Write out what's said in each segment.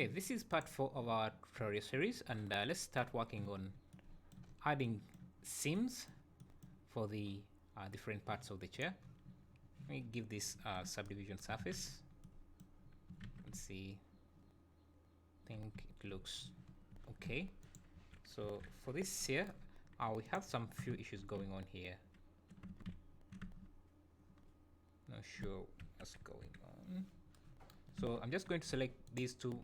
Okay, this is part 4 of our tutorial series, and let's start working on adding seams for the different parts of the chair. Let me give this subdivision surface. Let's see. I think it looks okay. So for this here, we have some few issues going on here. Not sure what's going on. So I'm just going to select these two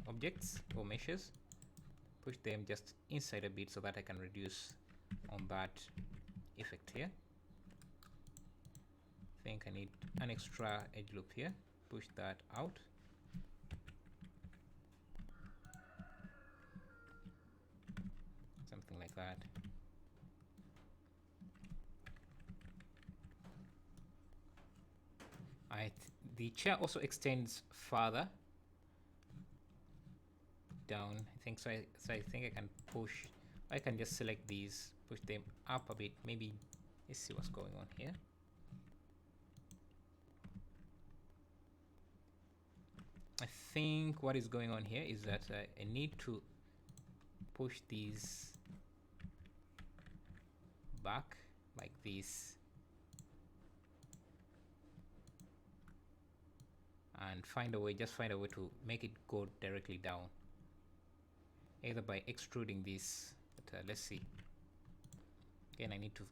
objects or meshes, push them just inside a bit so that I can reduce on that effect here. I think I need an extra edge loop here, push that out. Something like that. The chair also extends further down, I think, so I think I can push, I can just select these, push them up a bit, maybe. Let's see what's going on here. I think what is going on here is that I need to push these back like this and find a way, just find a way to make it go directly down, either by extruding this, but let's see. Again, I need to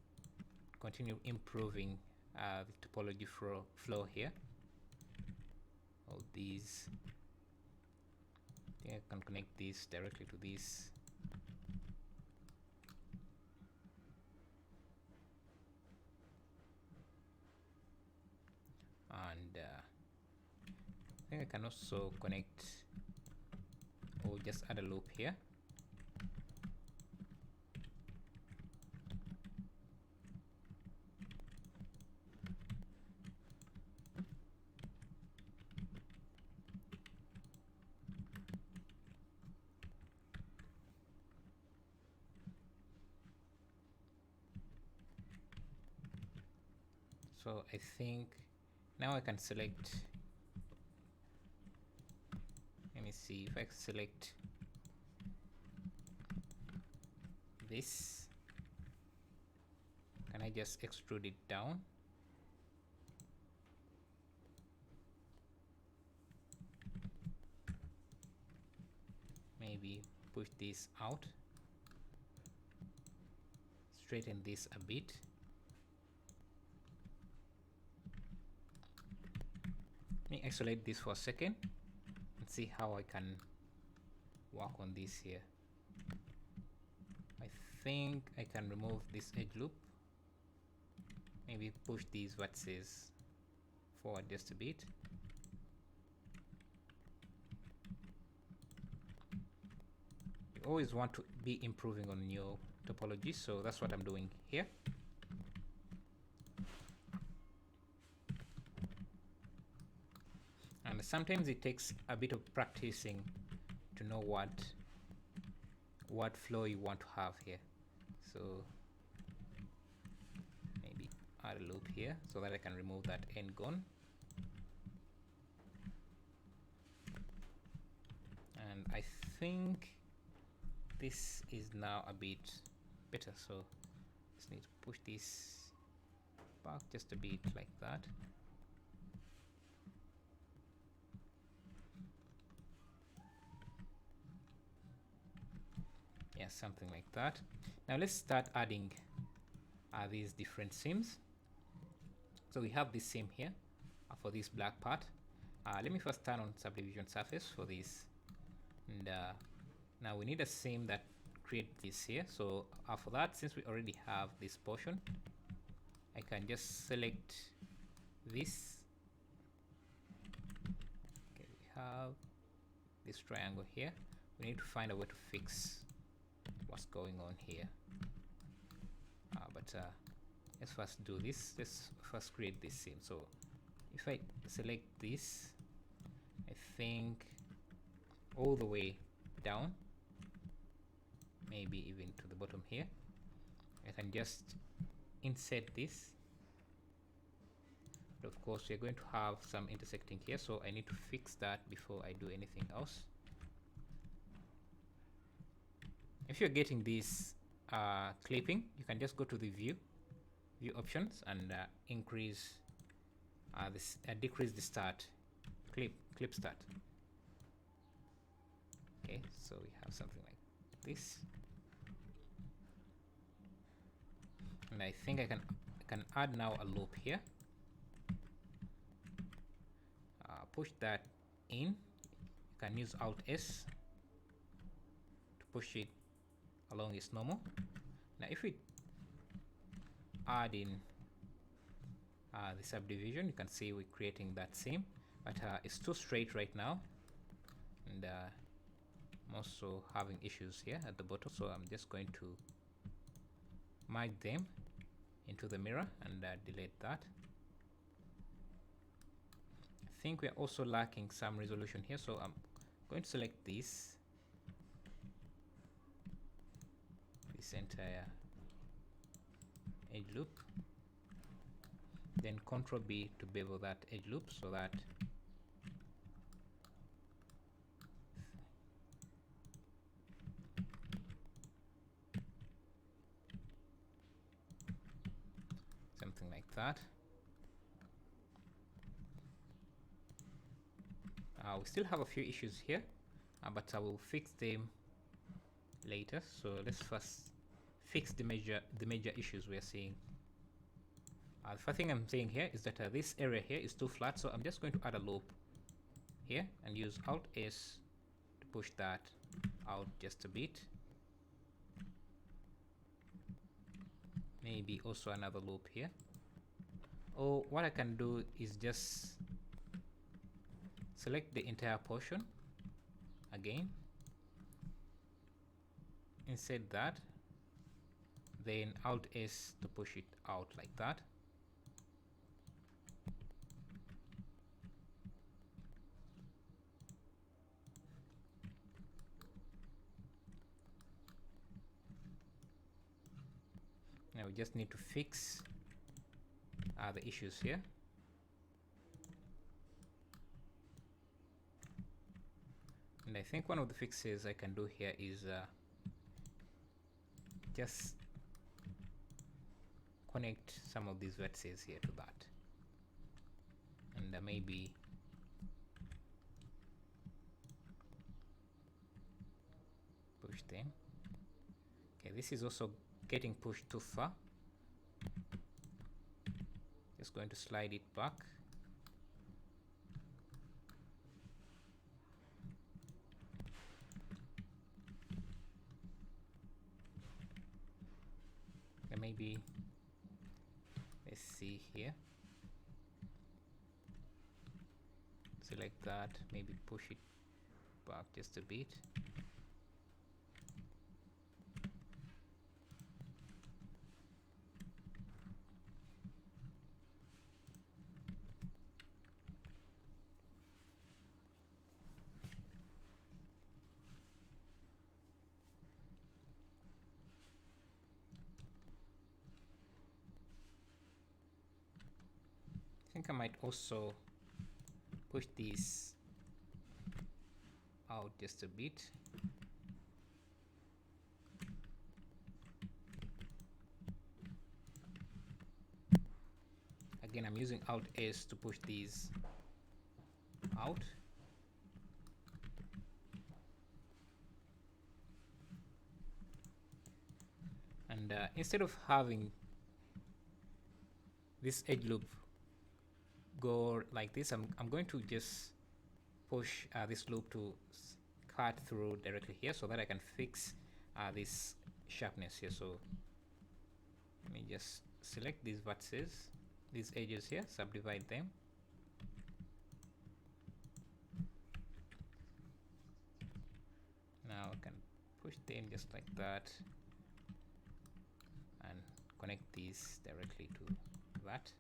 continue improving the topology flow here. All these, I think I can connect this directly to this. And I think I can also connect, or just add a loop here. So I think now I can select, let me see if I select this, can I just extrude it down? Maybe push this out, straighten this a bit. Let me isolate this for a second and see how I can work on this here. I think I can remove this edge loop, maybe push these vertices forward just a bit. You always want to be improving on your topology, so that's what I'm doing here. And sometimes it takes a bit of practicing to know what flow you want to have here. So maybe add a loop here so that I can remove that end gun. And I think this is now a bit better, so just need to push this back just a bit like that. Yeah, something like that. Now let's start adding these different seams. So we have this seam here for this black part. Let me first turn on subdivision surface for this, and now we need a seam that creates this here. So for that, since we already have this portion, I can just select this. Okay, we have this triangle here. We need to find a way to fix what's going on here, but let's first do this. Let's first create this seam. So if I select this, I think all the way down, maybe even to the bottom here, I can just insert this But of course we're going to have some intersecting here, so I need to fix that before I do anything else. If you're getting this clipping, you can just go to the view options and increase this decrease the start clip start. Okay, so we have something like this, and I think I can add now a loop here. Push that in. You can use Alt S to push it along its normal. Now if we add in the subdivision, you can see we're creating that seam, but it's too straight right now, and I'm also having issues here at the bottom, so I'm just going to merge them into the mirror and delete that. I think we're also lacking some resolution here, so I'm going to select this entire edge loop, then Ctrl B to bevel that edge loop so that something like that. We still have a few issues here, but I will fix them later. So let's first fix the major issues we are seeing. The first thing I'm saying here is that this area here is too flat, so I'm just going to add a loop here and use Alt S to push that out just a bit. Maybe also another loop here. Or what I can do is just select the entire portion again, insert that, then Alt S to push it out like that. Now we just need to fix the issues here. And I think one of the fixes I can do here is just connect some of these vertices here to that, and maybe push them. Okay, this is also getting pushed too far. Just going to slide it back. And maybe let's see here. Select that, maybe push it back just a bit. I think I might also push this out just a bit. Again, I'm using Alt S to push these out. And instead of having this edge loop go like this, I'm going to just push this loop to cut through directly here so that I can fix this sharpness here. So let me just select these vertices, these edges here, subdivide them. Now I can push them just like that and connect these directly to that.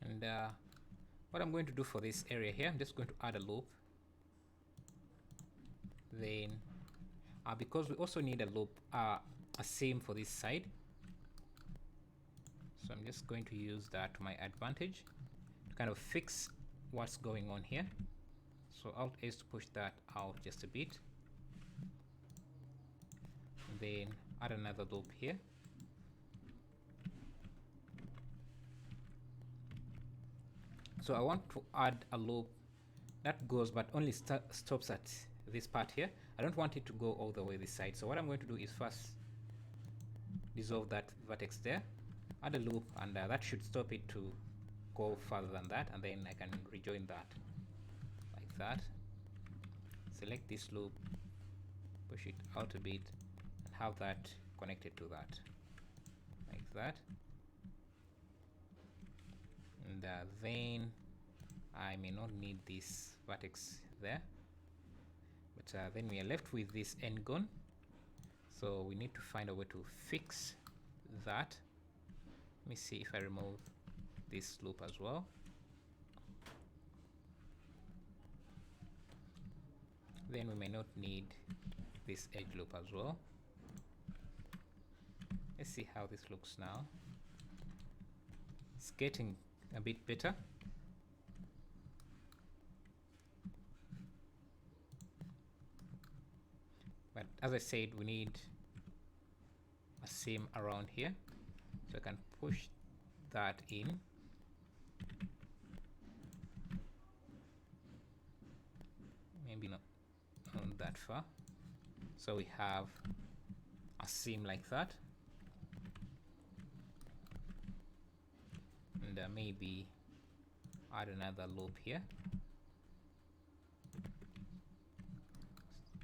And what I'm going to do for this area here, I'm just going to add a loop. Then because we also need a loop, a seam for this side, so I'm just going to use that to my advantage to kind of fix what's going on here. So Alt is to push that out just a bit, then add another loop here. So I want to add a loop that goes but only stops at this part here. I don't want it to go all the way this side. So what I'm going to do is first dissolve that vertex there, add a loop, and that should stop it to go further than that, and then I can rejoin that like that. Select this loop, push it out a bit, and have that connected to that like that. And then I may not need this vertex there, but then we are left with this end gone. So we need to find a way to fix that. Let me see if I remove this loop as well. Then we may not need this edge loop as well. Let's see how this looks now. It's getting a bit better. But as I said, we need a seam around here, so I can push that in. Maybe not that far. So we have a seam like that, and maybe add another loop here.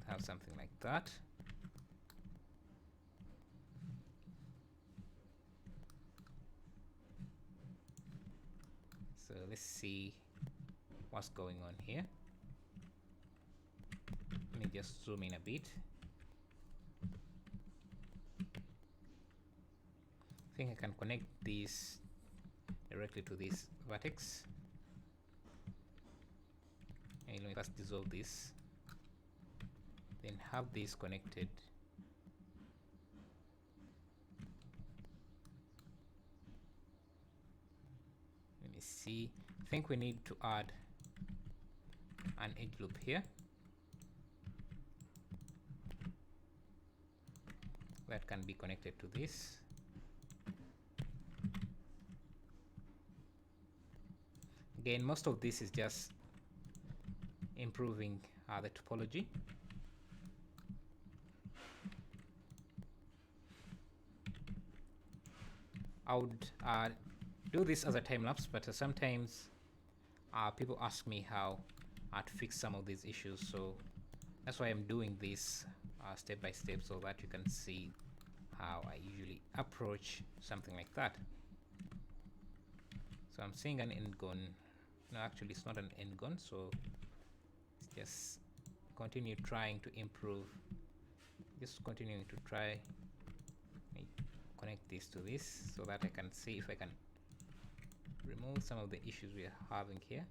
Have something like that. So let's see what's going on here. Let me just zoom in a bit. I think I can connect these directly to this vertex. And let me first dissolve this, then have these connected. Let me see. I think we need to add an edge loop here that can be connected to this. Again, most of this is just improving the topology. I would do this as a time lapse, but sometimes people ask me how to fix some of these issues, so that's why I'm doing this step by step, so that you can see how I usually approach something like that. So I'm seeing an end gone. No, actually it's not an end gone, so it's just continue trying to improve, just continuing to try connect this to this so that I can see if I can remove some of the issues we are having here.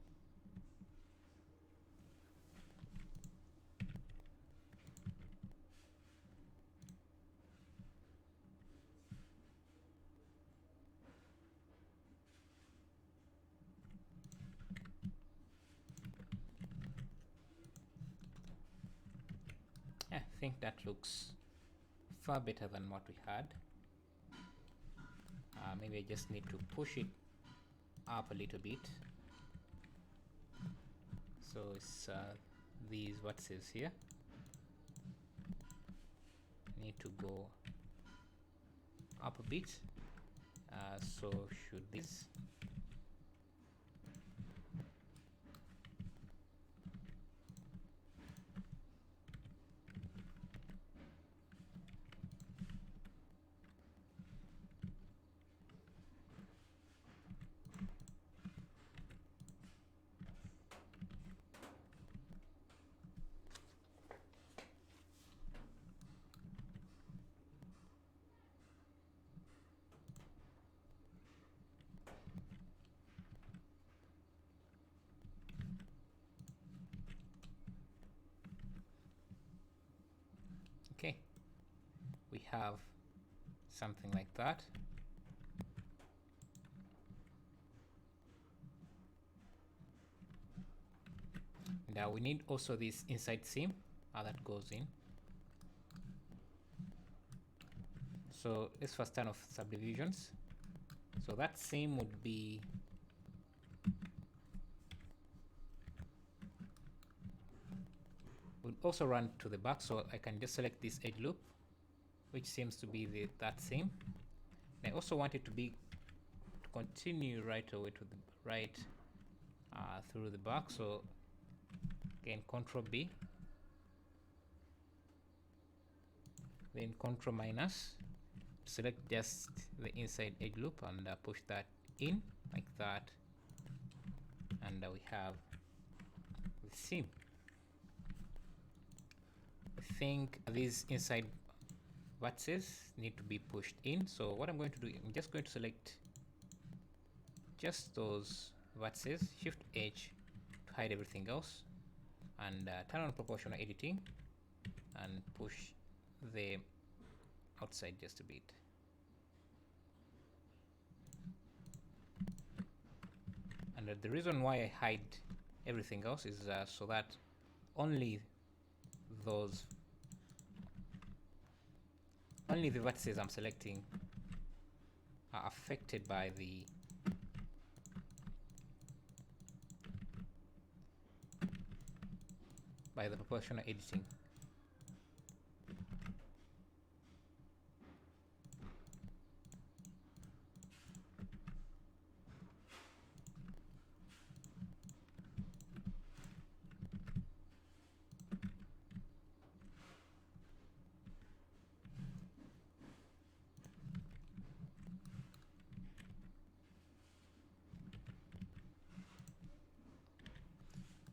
I think that looks far better than what we had. Maybe I just need to push it up a little bit. So it's these vertices here need to go up a bit. So should this. have something like that. Now we need also this inside seam that goes in. So let's first turn off subdivisions. So that seam would be would also run to the back, so I can just select this edge loop, which seems to be that seam. And I also want it to continue right away to the right through the back. So again, Control B, then Control minus, select just the inside edge loop and push that in like that, and we have the seam. I think these inside vertices need to be pushed in, so what I'm going to do, I'm just going to select just those vertices, Shift H to hide everything else, and turn on proportional editing and push the outside just a bit. And the reason why I hide everything else is so that only the vertices I'm selecting are affected by the proportional editing.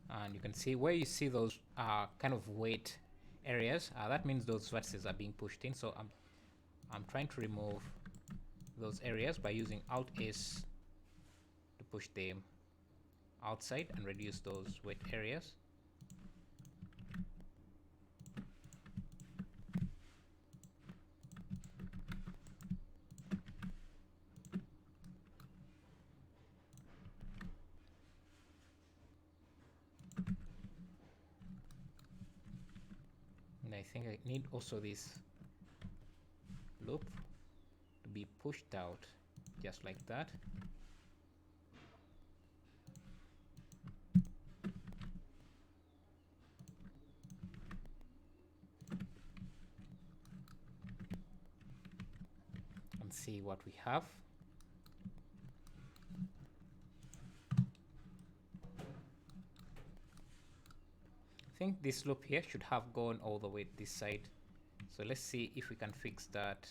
And you can see where you see those kind of weight areas, that means those vertices are being pushed in. So I'm trying to remove those areas by using Alt S to push them outside and reduce those weight areas. And I think I need also this loop to be pushed out just like that. And see what we have. I think this loop here should have gone all the way this side. So let's see if we can fix that.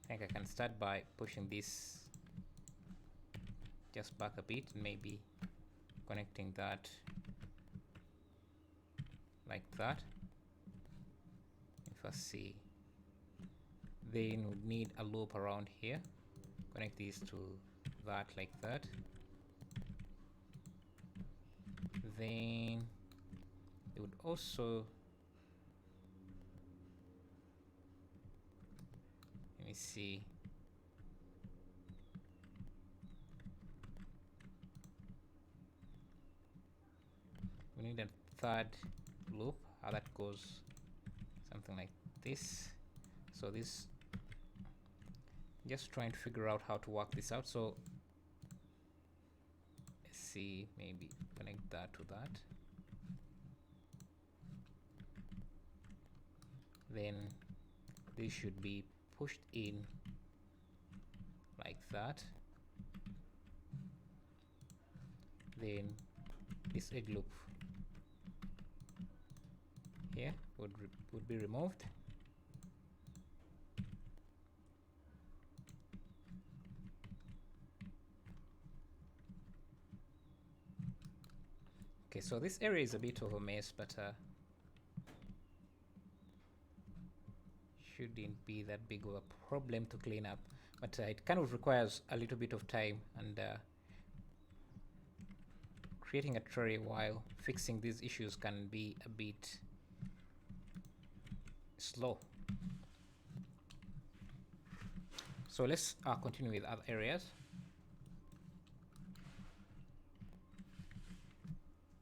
I think I can start by pushing this just back a bit, and maybe connecting that like that. If I see, then we need a loop around here. Connect these to that like that. Then it would also, let me see, we need a third loop, how that goes something like this. So this, just trying to figure out how to work this out. So let's see, maybe connect that to that. Then this should be pushed in like that. Then this edge loop here would be removed. Okay, so this area is a bit of a mess, but shouldn't be that big of a problem to clean up, but it kind of requires a little bit of time, and creating a tray while fixing these issues can be a bit slow. So let's continue with other areas.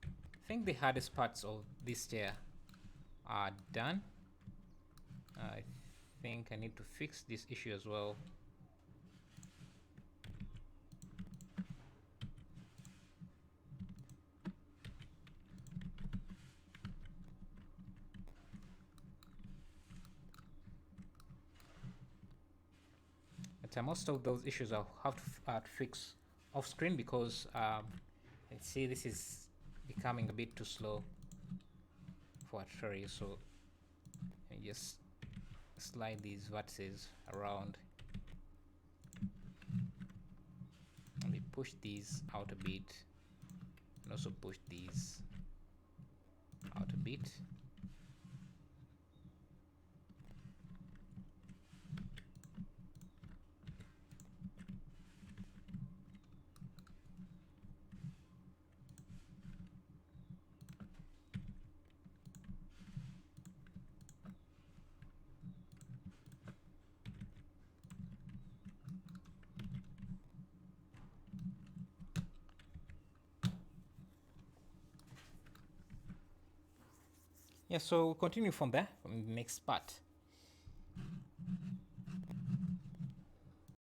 I think the hardest parts of this stair are done. I think I need to fix this issue as well. But most of those issues I'll have to fix off screen because I see this is becoming a bit too slow for Artery, so I just slide these vertices around. Let me push these out a bit and also push these out a bit. Yeah, so we'll continue from there, from the next part.